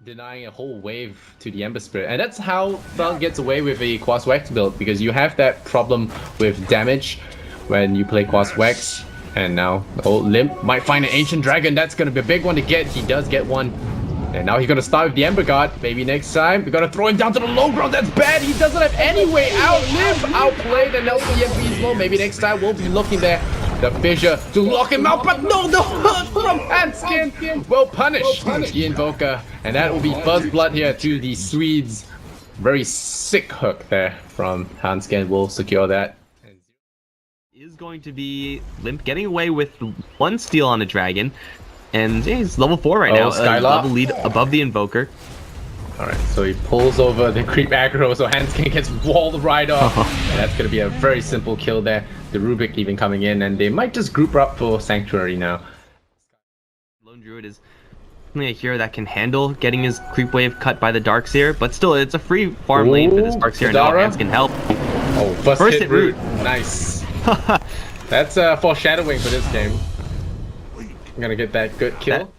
denying a whole wave to the Ember Spirit, and that's how Thug gets away with a Quas Wax build, because you have that problem with damage when you play Quas Wax. And now old Limp might find an Ancient Dragon. That's gonna be a big one to get. He does get one. And now he's gonna start with the Ember Guard. Maybe next time we're gonna throw him down to the low ground. That's bad. He doesn't have any way out. Limp outplayed, and now the EMP is low. Maybe next time we'll be looking there. The Fissure to lock him out, but no, the hook from Hanskin will punish the Invoker. And that will be first blood here to the Swedes. Very sick hook there from Hanskin. Will secure that. Is going to be Limp getting away with one steal on a dragon, and he's level 4 right now. Level lead above the Invoker. Alright, so he pulls over the creep aggro, so Hanskin gets walled right off. And that's going to be a very simple kill there. The Rubik even coming in, and they might just group up for Sanctuary now. Lone Druid is definitely a hero that can handle getting his creep wave cut by the Darkseer, but still, it's a free farm lane for this Darkseer, and now Hanskin can help. Oh, first hit root. Nice. That's foreshadowing for this game. I'm gonna get that good kill.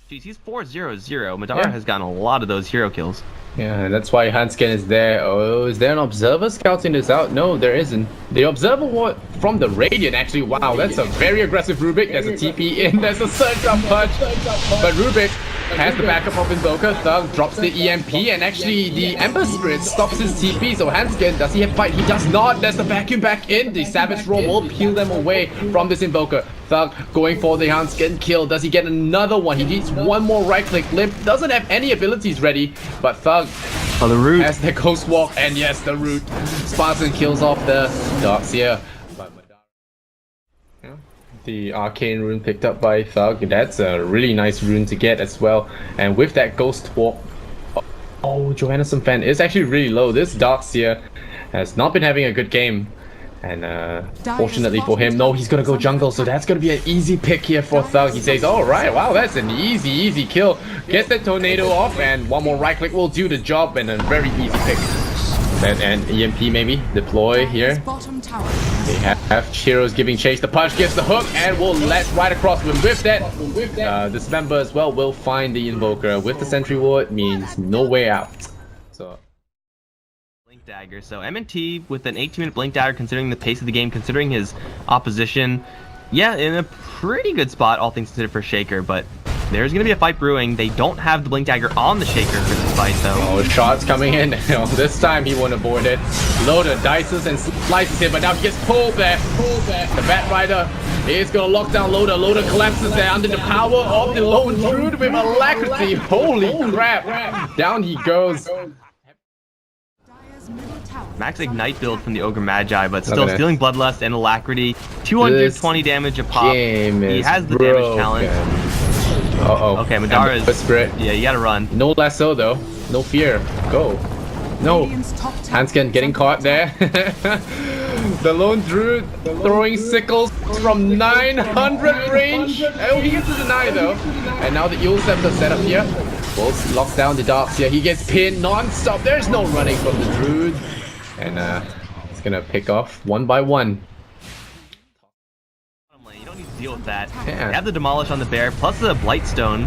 Jeez, he's 4-0-0. Madara has gotten a lot of those hero kills. Yeah, and that's why Hanskin is there. Oh, is there an observer scouting this out? No, there isn't. The observer from the Radiant, actually. Wow, that's a very aggressive Rubik. There's a TP in. There's a surge up Pudge. But Rubik has the backup of Invoker. Thug drops the EMP, and actually the Ember Spirit stops his TP. So Hanskin, does he have fight? He does not. There's the vacuum back in. The Savage Roar will peel them away from this Invoker. Thug going for the Hanskin kill. Does he get another one? He needs one more right click. Limp doesn't have any abilities ready, but Thug the root has the Ghost Walk, and yes, the root. Spartan kills off the Darkseer. The Arcane rune picked up by Thug. That's a really nice rune to get as well. And with that Ghost Walk, oh, Johannesson fan is actually really low. This Darkseer has not been having a good game. And fortunately for him, no, he's gonna go jungle, so that's gonna be an easy pick here for Thug. He says, all right, wow, that's an easy kill. Get the tornado off, and one more right click will do the job, and a very easy pick. And EMP maybe deploy here. They have Chiro's giving chase. The Pudge gives the hook and will let right across with that. Dismember as well will find the Invoker with the Sentry Ward. Means no way out. So Blink Dagger. So MNT with an 18-minute Blink Dagger, considering the pace of the game, considering his opposition. Yeah, in a pretty good spot, all things considered, for Shaker, but there's going to be a fight brewing. They don't have the Blink Dagger on the Shaker for this fight, though. Oh, shots coming in. This time he won't avoid it. Loda dices and slices him, but now he gets pulled back. The Bat Rider is going to lock down Loda. Loda collapses there under the power of the Lone Druid with alacrity. Holy crap. Down he goes. Max Ignite build from the Ogre Magi, but still stealing Bloodlust and Alacrity. 220 damage a pop. He has the damage talent. Okay, Madara is... Yeah, you gotta run. No lasso though. No fear. Go. No. Hanskin getting caught there. The Lone Druid throwing sickles from 900 range. Oh, he gets to deny though. And now the Eel Scepter set up here. Wolves locks down the Darkseer. He gets pinned non-stop. There's no running from the Druid. And he's gonna pick off one by one. You don't need to deal with that. Yeah. You have the Demolish on the Bear, plus the Blightstone,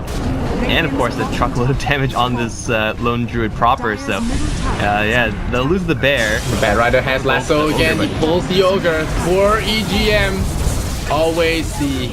and of course the truckload of damage on this Lone Druid proper. So, yeah, they'll lose the Bear. The Bat Rider has lasso again. He pulls the Ogre for EGM. Always the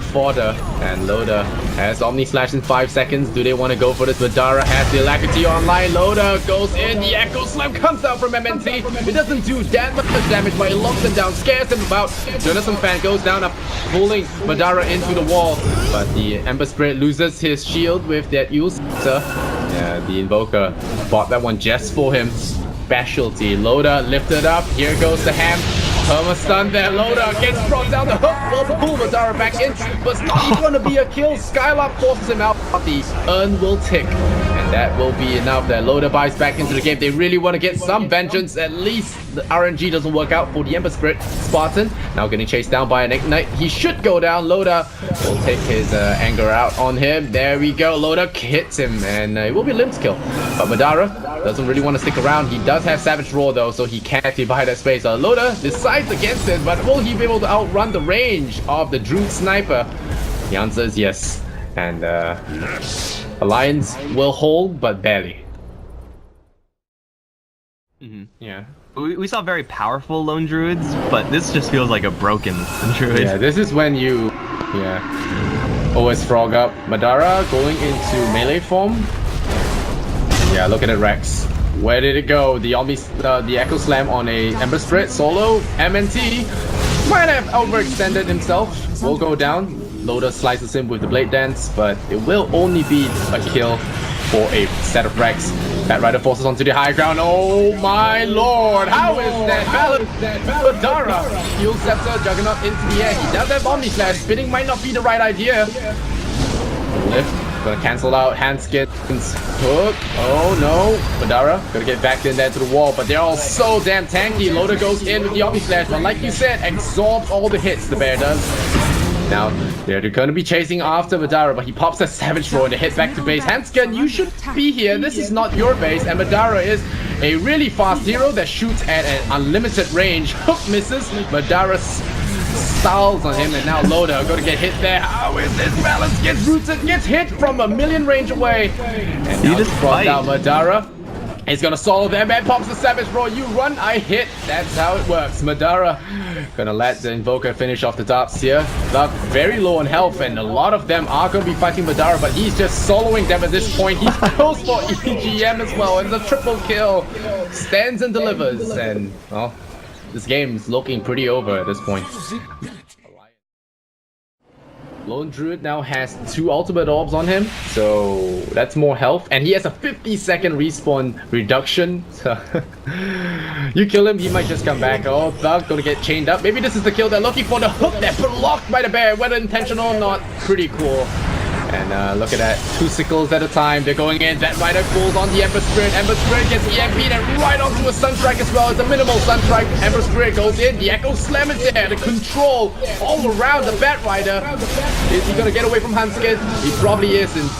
fodder, and Loda has Omni Slash in 5 seconds. Do they want to go for this? Madara has the Alacrity online. Loda goes in. The Echo Slam comes out from MNT. It doesn't do that much damage, but it locks him down, scares him about. Jonathan Fan goes down, pulling Madara into the wall. But the Ember Spirit loses his shield with that use. Yeah, the Invoker bought that one just for him. Specialty. Loda lifted up. Here goes the ham. Stun there. Loda gets brought down the hook. Will pull Madara back in, but it's not going to be a kill. Skylark forces him out. The urn will tick, and that will be enough. That Loda buys back into the game. They really want to get some vengeance. At least the RNG doesn't work out for the Ember Spirit. Spartan now getting chased down by an Ignite. He should go down. Loda will take his anger out on him. There we go. Loda hits him, and it will be Limp's kill. But Madara doesn't really want to stick around. He does have Savage Roar though, so he can't be by that space. Loda decides against it, but will he be able to outrun the range of the Druid Sniper? The answer is yes. And Alliance will hold, but barely. Yeah. We saw very powerful lone druids, but this just feels like a broken druid. Yeah, this is when you, always frog up. Madara going into melee form. And yeah, look at it, Rex. Where did it go? The Echo Slam on a Ember Spirit solo. MNT might have overextended himself. Will go down. Loda slices him with the Blade Dance, but it will only be a kill for a set of Rex. That Rider forces onto the high ground. Oh my lord! How is that balance? Madara! Heal Scepter, Juggernaut into the air. He does have Omni Slash. Spinning might not be the right idea. Lift. Gonna cancel out Handskin's hook. Oh no. Madara gonna get back in there to the wall, but they're all so damn tanky. Loda goes in with the Omni Slash, but like you said, absorbs all the hits the bear does. Now, they're gonna be chasing after Madara, but he pops a Savage Roar and they hit back to base. Handskin, you should be here. This is not your base, and Madara is a really fast hero that shoots at an unlimited range. Hook misses. Madara stalls on him, and now Loda gonna get hit there. How is this balance? Gets rooted, gets hit from a million range away. And now just brought down Madara. He's gonna solo them and pops the Savage Roar. You run, I hit. That's how it works. Madara gonna let the Invoker finish off the darts here. Thug very low on health, and a lot of them are gonna be fighting Madara, but he's just soloing them at this point. He goes for EGM as well, and the triple kill. Stands and delivers, and well, this game's looking pretty over at this point. Lone Druid now has 2 ultimate orbs on him, so that's more health, and he has a 50-second respawn reduction. So you kill him, he might just come back. Oh, Thug gonna get chained up. Maybe this is the kill they're looking for. The hook that's blocked by the bear, whether intentional or not. Pretty cool. And look at that, 2 sickles at a time. They're going in. That Rider pulls on the Ember Spirit. Ember Spirit gets EMP'd and right onto a Sunstrike as well. It's a minimal Sunstrike. Ember Spirit goes in. The Echo Slam is there. The control all around the Bat Rider. Is he gonna get away from Hanskin? He probably isn't.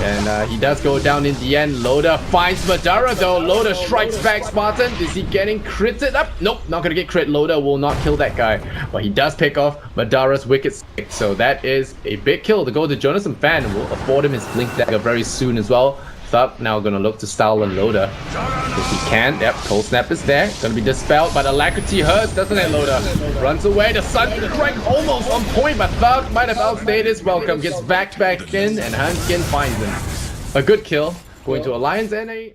And he does go down in the end. Loda finds Madara though. Loda strikes back Spartan. Is he getting critted up? Nope, not gonna get crit. Loda will not kill that guy. But he does pick off Madara's Wicked Stick. So that is a big kill to go to Jonas and Fan. And will afford him his Blink Dagger very soon as well. Thug now gonna look to style and Loda. If he can, yep, Cold Snap is there. Gonna be dispelled, but Alacrity hurts, doesn't it, Loda? Runs away, the Sunstrike almost on point, but Thug might have outstayed his welcome. Gets back in, and Hanskin finds him. A good kill. Going to Alliance and a...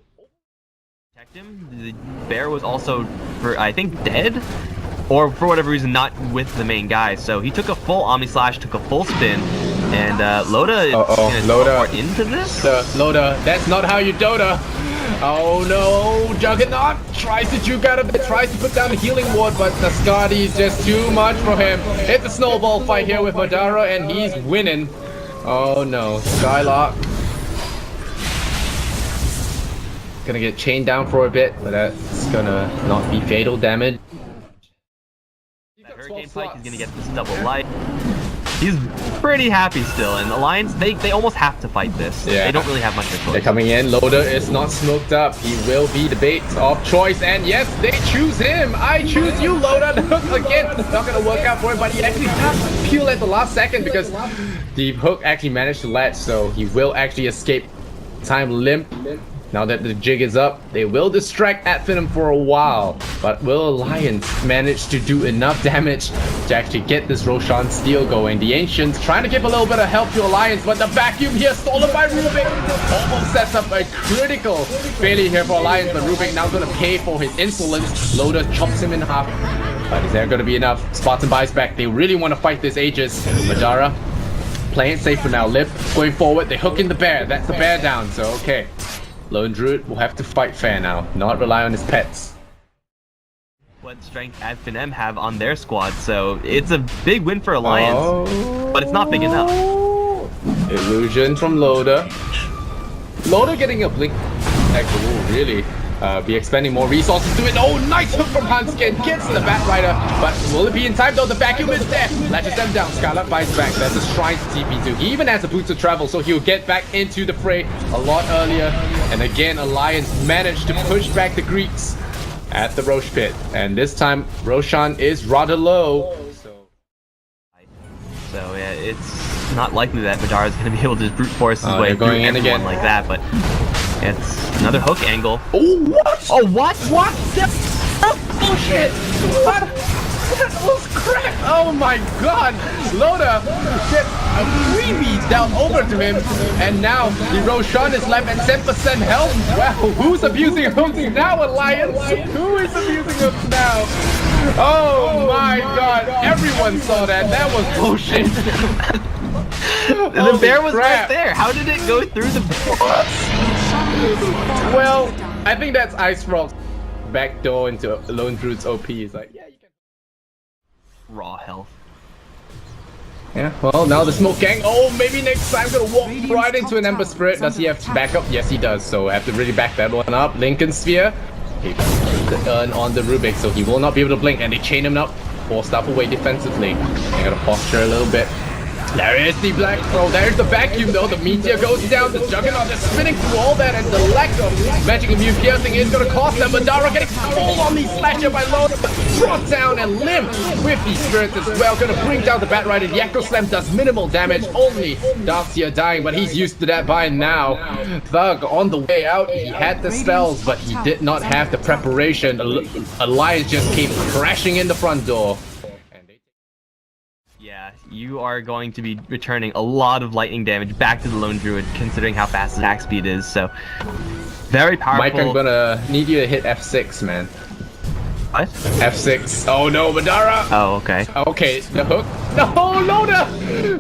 Protect him. The bear was also, I think, dead? Or for whatever reason, not with the main guy. So he took a full Omni Slash, took a full spin, and Loda is gonna teleport into this? Loda, that's not how you Dota. Oh no, Juggernaut tries to juke out of it, tries to put down the healing ward, but the Skadi is just too much for him. It's a snowball fight here with Madara, and he's winning. Oh no, Skylark. Gonna get chained down for a bit, but that's gonna not be fatal damage. Hurricane Pike is gonna get this double life. He's pretty happy still, and Alliance, they almost have to fight this. Yeah. They don't really have much of a choice. They're coming in. Loda is not smoked up. He will be the bait of choice, and yes, they choose him. I choose you, Loda. Again, not gonna work out for him, but he actually has to peel at the last second because the hook actually managed to latch, so he will actually escape. Time limp. Now that the jig is up, they will distract Advenom for a while, but will Alliance manage to do enough damage to actually get this Roshan steal going? The Ancients trying to give a little bit of help to Alliance, but the vacuum here stolen by Rubik almost sets up a critical failure here for Alliance, but Rubik now going to pay for his insolence. Loda chops him in half, but is there going to be enough? Spartan buys back. They really want to fight this Aegis. Madara playing it safe for now. Lip going forward. They hook in the bear. That's the bear down, so okay. Lone Druid will have to fight fair now, not rely on his pets. What strength Advenom have on their squad, so it's a big win for Alliance, but it's not big enough. Illusion from Loda. Loda getting a blink actually will really be expending more resources to it. Oh, nice hook from Hanskin. Gets the Bat Rider, but will it be in time though? The vacuum is there. Latches them down. Scarlet bites back. That's a Shrine TP2. He even has a Boots of Travel, so he'll get back into the fray a lot earlier. And again, Alliance managed to push back the Greeks at the Roche pit. And this time, Roshan is rather low. So yeah, it's not likely that Madara is going to be able to just brute force his way through going in everyone again like that, but it's another hook angle. Oh, what? Oh, what? What? Bullshit! What? That was crap! Oh my god! Loda get a freebie down over to him, and now the Roshan is left at 10% health. Wow, who's abusing hooks now, Alliance? Who is abusing hooks now? Oh my god! Everyone saw that. That was bullshit. The bear was crap. right there. How did it go through the bear? Well, I think that's Ice Rock's backdoor into Lone Druid's OP. He's like, yeah, you can. Raw health. Yeah, well, now the Smoke Gang. Oh, maybe next time gonna walk right into an Ember Spirit. Does he have backup? Yes, he does. So I have to really back that one up. Lincoln Sphere. He earn on the Rubik, so he will not be able to blink. And they chain him up, force stuff away defensively. They gotta posture a little bit. There is the Black Throw. There's the vacuum though. The Meteor goes down. The Juggernaut is spinning through all that, and the lack of magic immune piercing is gonna cost them. Madara getting full on the slasher by Loda. Brought down and limp with the spirits as well. Gonna bring down the Bat Rider. The Echo Slam does minimal damage. Only Darcia dying, but he's used to that by now. Thug on the way out. He had the spells, but he did not have the preparation. Alliance just came crashing in the front door. Yeah, you are going to be returning a lot of lightning damage back to the Lone Druid, considering how fast his attack speed is. So, very powerful. Mike, I'm gonna need you to hit F6, man. What? F6. Oh no, Madara! Oh, okay. Okay, the hook. No, Loda!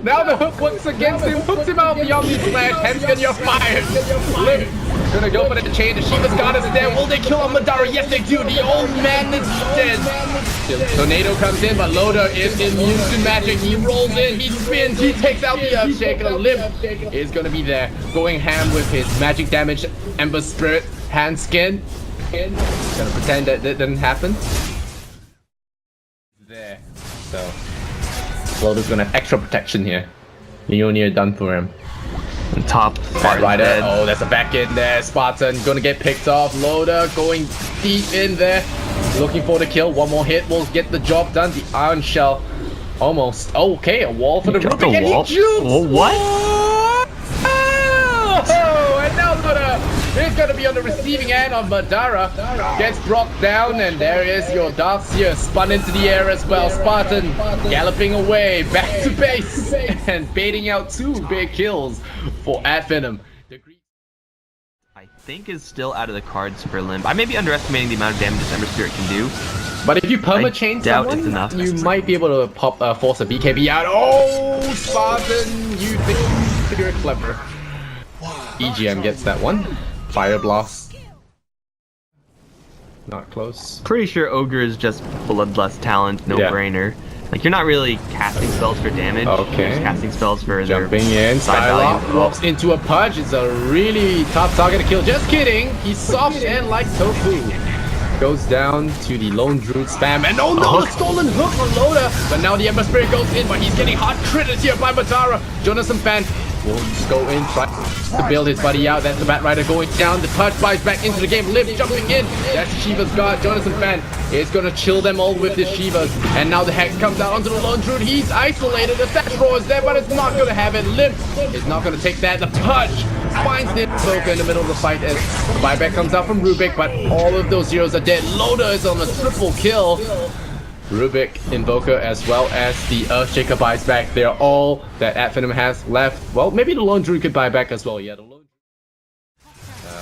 Now the hook works against him, hooks him out beyond the slash. Henskin, you're fired. Limp. Gonna go for the chain. The Shiva's God is there. Will they kill Madara? Yes, they do. The old man is dead. The tornado comes in, but Loda is immune to magic. He rolls in, he spins, he takes out the Earthshaker. Limp is gonna be there, going ham with his magic damage. Ember Spirit, Handskin. Gonna pretend that didn't happen. There. So Loda's gonna have extra protection here. Leonia done for him. Top Bat Rider. Oh, there's a back in there. Spartan gonna get picked off. Loda going deep in there, looking for the kill. One more hit will get the job done. The Iron Shell almost. Okay, a wall for the Rubik, and he jukes. Oh, what? Oh, and now Loda is gonna be on the receiving end of Madara. Gets brought down, and there is your Darcia spun into the air as well. Spartan galloping away back to base and baiting out 2 big kills for Advenom. I think is still out of the cards for Limp. I may be underestimating the amount of damage this Ember Spirit can do. But if you perma-chain someone, you might be able to pop force a BKB out. Oh, Spartan, you think you're clever. EGM gets that one. Fire Blast. Not close. Pretty sure Ogre is just Bloodlust talent, no-brainer. Like, you're not really casting spells for damage. Okay. You're just casting spells for jumping in. Skylock walks into a Pudge. It's a really tough target to kill. Just kidding. He's soft and like tofu. Goes down to the Lone Druid spam. And oh no, the stolen hook on Loda. But now the Ember Spirit goes in, but he's getting hard critted here by Madara. Jonathan Fan will just go in, try to build his buddy out. That's the Bat Rider going down. The Pudge buys back into the game. Liv jumping in. That's Shiva's God. Jonathan Fan is going to chill them all with his Shivas. And now the Hex comes out onto the Lone Druid. He's isolated. The Thatch Roar is there, but it's not going to have it. Liv is not going to take that. The Pudge finds the Invoker in the middle of the fight as the buyback comes out from Rubik, but all of those heroes are dead. Loda is on a triple kill. Rubik, Invoker, as well as the Earthshaker buys back. They're all that Advenom has left. Well, maybe the Lone Druid could buy back as well. Yeah, the Lone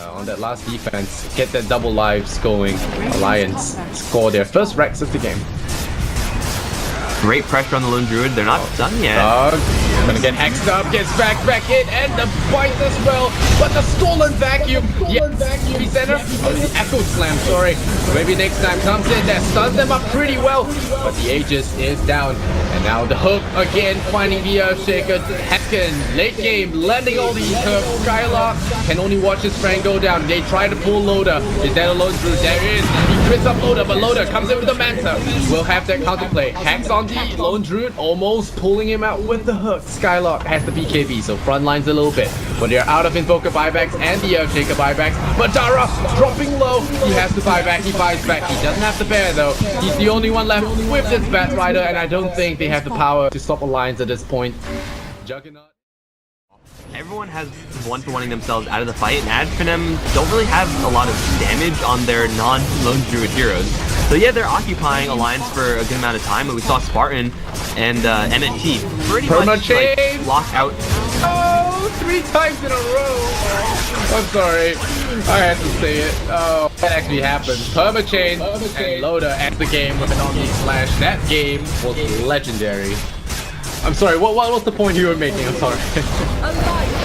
on that last defense, get that double lives going. Alliance score their first Rex of the game. Great pressure on the Lone Druid. They're not done yet. Gonna get hexed up, gets back in, and the bite as well. But the stolen vacuum, center. Oh, the Echo Slam, sorry. Maybe next time comes in, that stuns them up pretty well. But the Aegis is down. And now the hook again, finding the Earthshaker. Heckin, late game, landing all these hooks. Skylark can only watch his friend go down. They try to pull Loda. Is that a Lone Druid? There is. Spits up Loda, but Loda comes in with the Manta. We'll have that counterplay. Hacks on the Lone Druid, almost pulling him out with the hook. Skylark has the BKB, so front lines a little bit. But they're out of Invoker buybacks and the Earthshaker buybacks. Madara dropping low. He has to buy back. He buys back. He doesn't have the bear though. He's the only one left with this Bat Rider, and I don't think they have the power to stop Alliance at this point. Juggernaut. Everyone has one-for-oneing themselves out of the fight, and Adfinem don't really have a lot of damage on their non-Lone Druid heroes. So yeah, they're occupying Alliance for a good amount of time, but we saw Spartan and MNT pretty much like, lock out. Oh, 3 times in a row. I'm sorry. I had to say it. Oh, that actually happened. Permachain and Loda ends the game with an Omni Slash. That game was legendary. I'm sorry, what was the point you were making? I'm sorry.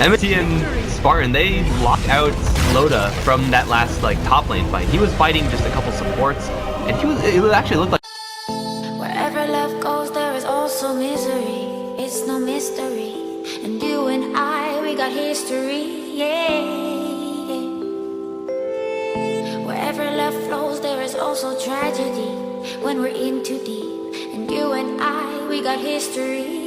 MNT and Spartan, they locked out Loda from that last like top lane fight. He was fighting just a couple supports, and it actually looked like wherever love goes, there is also misery. It's no mystery, and you and I, we got history. Yeah. Wherever love flows, there is also tragedy when we're in too deep, and you and I, we got history.